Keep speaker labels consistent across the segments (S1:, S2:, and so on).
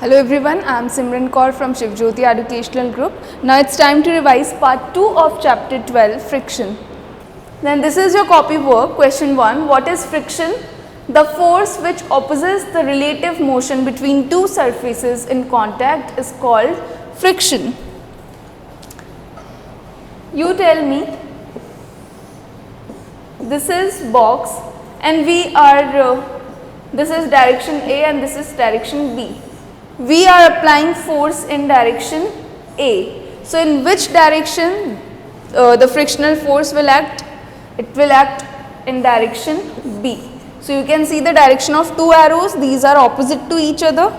S1: Hello everyone, I am Simran Kaur from Shivjyoti Educational Group. Now it's time to revise part 2 of chapter 12, friction. Then this is your copy work. Question 1. What is friction? The force which opposes the relative motion between two surfaces in contact is called friction. You tell me, this is box and we are, this is direction A and this is direction B. We are applying force in direction A. So in which direction the frictional force will act? It will act in direction B. So you can see the direction of two arrows, these are opposite to each other.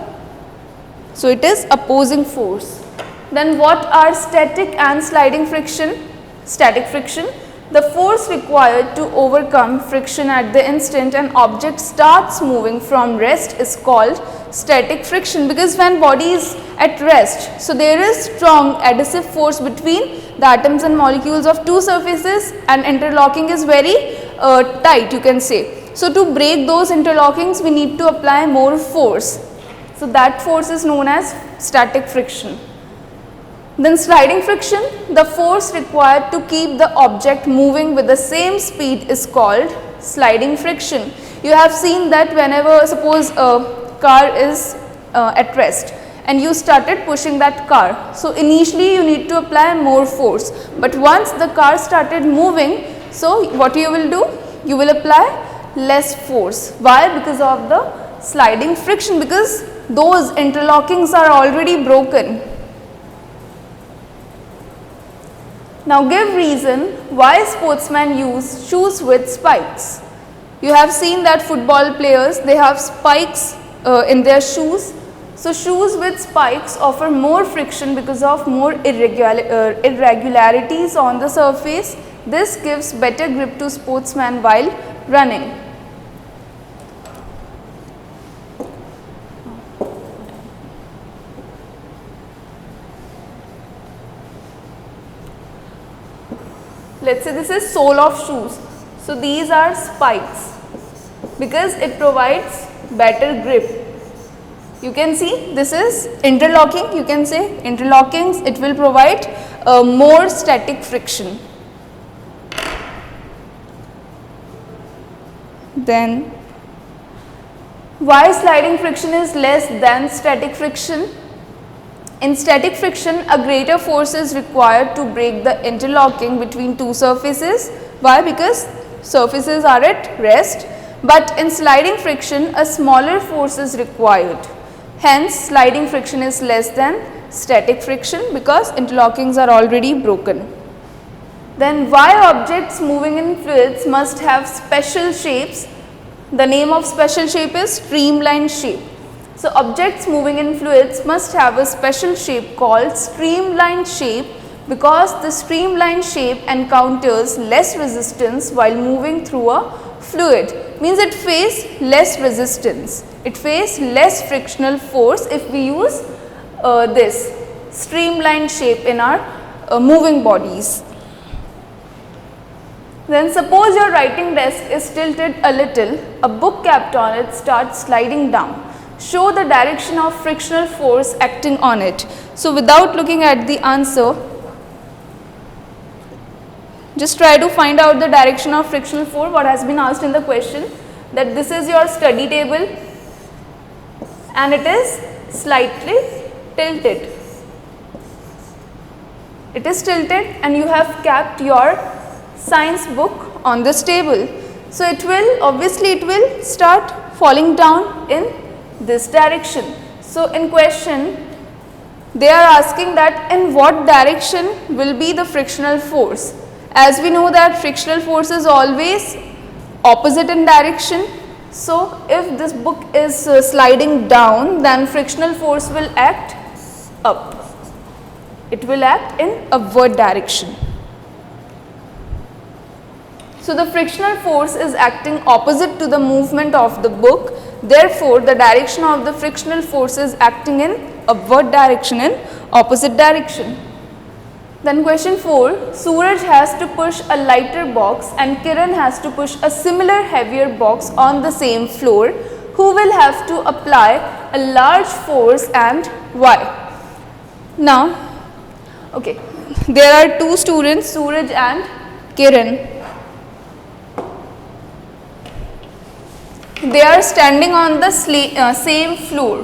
S1: So it is opposing force. Then what are static and sliding friction? Static friction, the force required to overcome friction at the instant an object starts moving from rest is called static friction, because when body is at rest, so there is strong adhesive force between the atoms and molecules of two surfaces and interlocking is very tight, you can say. So to break those interlockings we need to apply more force. So that force is known as static friction. Then sliding friction, the force required to keep the object moving with the same speed is called sliding friction. You have seen that whenever suppose a car is at rest and you started pushing that car. So initially you need to apply more force, but once the car started moving, so what you will do? You will apply less force. Why? Because of the sliding friction, because those interlockings are already broken. Now give reason why sportsmen use shoes with spikes. You have seen that football players, they have spikes in their shoes. So shoes with spikes offer more friction because of more irregularities on the surface. This gives better grip to sportsmen while running. Let's say this is sole of shoes. So these are spikes because it provides better grip. You can see this is interlocking, you can say interlockings, it will provide more static friction. Then why sliding friction is less than static friction? In static friction, a greater force is required to break the interlocking between two surfaces. Why? Because surfaces are at rest, but in sliding friction, a smaller force is required. Hence, sliding friction is less than static friction because interlockings are already broken. Then why objects moving in fluids must have special shapes? The name of special shape is streamline shape. So objects moving in fluids must have a special shape called streamline shape because the streamline shape encounters less resistance while moving through a fluid. Means it faces less resistance, it faces less frictional force if we use this streamline shape in our moving bodies. Then suppose your writing desk is tilted a little, a book capped on it starts sliding down. Show the direction of frictional force acting on it. So without looking at the answer, just try to find out the direction of frictional force, what has been asked in the question, that this is your study table and it is slightly tilted. It is tilted and you have kept your science book on this table. So it will, obviously it will start falling down in this direction. So in question they are asking that in what direction will be the frictional force. As we know that frictional force is always opposite in direction. So if this book is sliding down, then frictional force will act up. It will act in upward direction. So the frictional force is acting opposite to the movement of the book. Therefore, the direction of the frictional force is acting in upward direction, in opposite direction. Then question 4, Suraj has to push a lighter box and Kiran has to push a similar heavier box on the same floor. who will have to apply a large force and why? Now, okay, there are two students, Suraj and Kiran. They are standing on the same floor.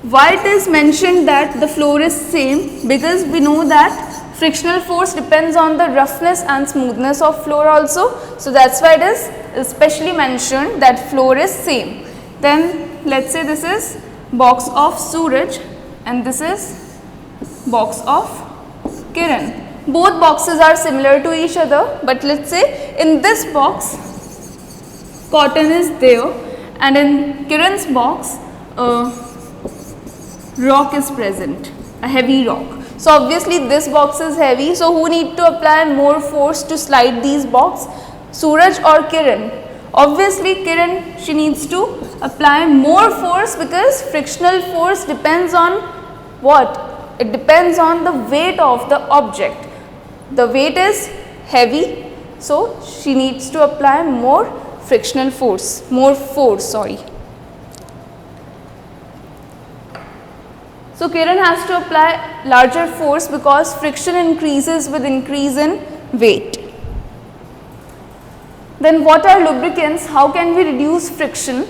S1: Why it is mentioned that the floor is same? Because we know that frictional force depends on the roughness and smoothness of floor also. So that's why it is especially mentioned that floor is same. Then let's say this is box of Suraj and this is box of Kiran. Both boxes are similar to each other, but let's say in this box cotton is there and in Kiran's box rock is present, a heavy rock. So obviously this box is heavy, so who need to apply more force to slide these box? Suraj or Kiran? Obviously Kiran, she needs to apply more force because frictional force depends on what? It depends on the weight of the object. The weight is heavy, so she needs to apply more frictional force, So Kiran has to apply larger force because friction increases with increase in weight. Then what are lubricants? How can we reduce friction?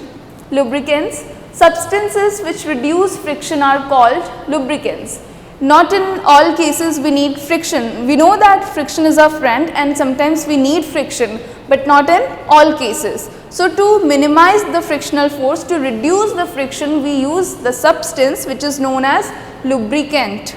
S1: Lubricants, substances which reduce friction are called lubricants. Not in all cases we need friction. We know that friction is our friend and sometimes we need friction, but not in all cases. So to minimize the frictional force, to reduce the friction, we use the substance which is known as lubricant.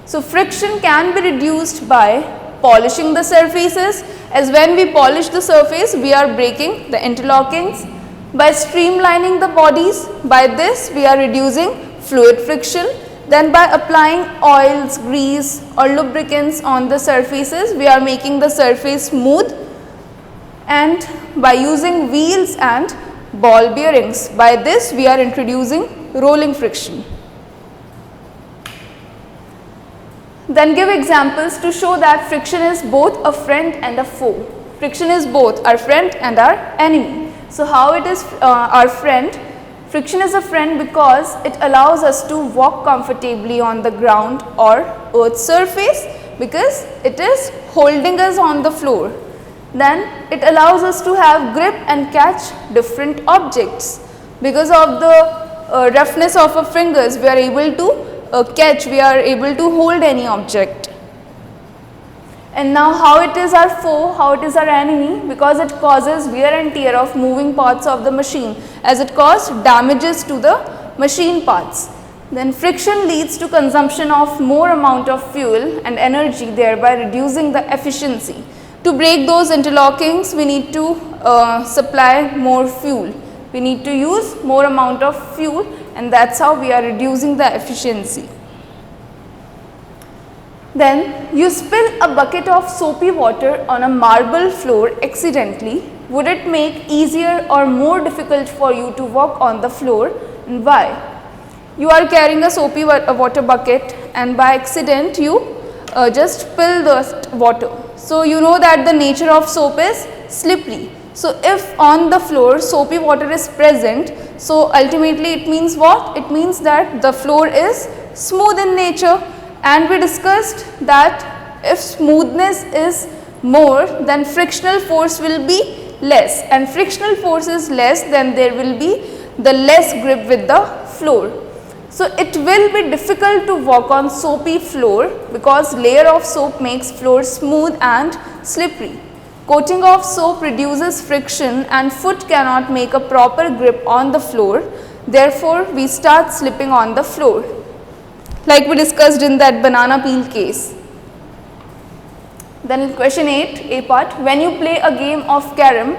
S1: So friction can be reduced by polishing the surfaces, as when we polish the surface we are breaking the interlockings. By streamlining the bodies, by this we are reducing fluid friction. Then by applying oils, grease or lubricants on the surfaces, we are making the surface smooth. And by using wheels and ball bearings, by this we are introducing rolling friction. Then give examples to show that friction is both a friend and a foe. Friction is both our friend and our enemy. So how it is our friend? Friction is a friend because it allows us to walk comfortably on the ground or earth's surface because it is holding us on the floor. Then it allows us to have grip and catch different objects. Because of the roughness of our fingers, we are able to catch, we are able to hold any object. And now how it is our foe, how it is our enemy? Because it causes wear and tear of moving parts of the machine, as it causes damages to the machine parts. Then friction leads to consumption of more amount of fuel and energy, thereby reducing the efficiency. To break those interlockings, we need to supply more fuel. We need to use more amount of fuel, and that's how we are reducing the efficiency. Then you spill a bucket of soapy water on a marble floor accidentally. Would it make easier or more difficult for you to walk on the floor, and why? You are carrying a soapy water bucket and by accident you just spill the water. So you know that the nature of soap is slippery. So if on the floor soapy water is present, so ultimately it means what? It means that the floor is smooth in nature. And we discussed that if smoothness is more, then frictional force will be less, and frictional force is less, then there will be the less grip with the floor. So it will be difficult to walk on soapy floor because layer of soap makes floor smooth and slippery. Coating of soap reduces friction and foot cannot make a proper grip on the floor. Therefore, we start slipping on the floor, like we discussed in that banana peel case. Then question 8, A part, when you play a game of carom,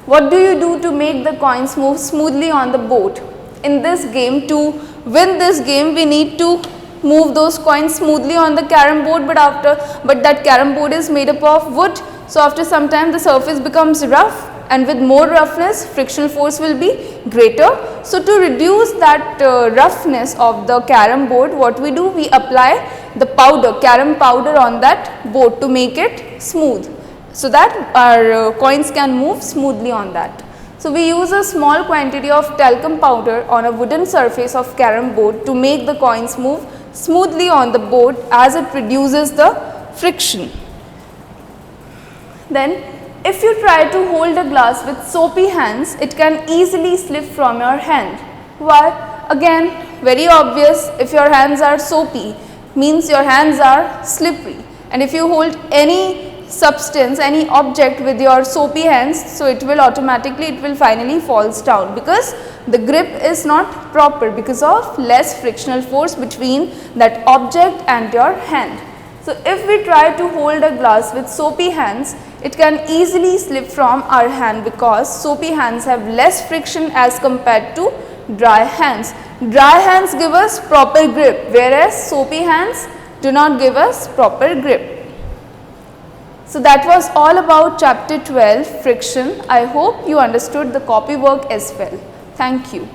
S1: what do you do to make the coins move smoothly on the board? In this game, to win this game, we need to move those coins smoothly on the carom board, but that carom board is made up of wood. So after some time the surface becomes rough, and with more roughness frictional force will be greater. So to reduce that roughness of the carom board, what we do, we apply the powder, carom powder on that board to make it smooth, so that our coins can move smoothly on that. So we use a small quantity of talcum powder on a wooden surface of carom board to make the coins move smoothly on the board as it reduces the friction. Then if you try to hold a glass with soapy hands, it can easily slip from your hand. Why? Again, very obvious, if your hands are soapy, means your hands are slippery. And if you hold any substance, any object with your soapy hands, so it will finally falls down, because the grip is not proper because of less frictional force between that object and your hand. So if we try to hold a glass with soapy hands, it can easily slip from our hand because soapy hands have less friction as compared to dry hands. Dry hands give us proper grip, whereas soapy hands do not give us proper grip. So that was all about chapter 12, friction. I hope you understood the copy work as well. Thank you.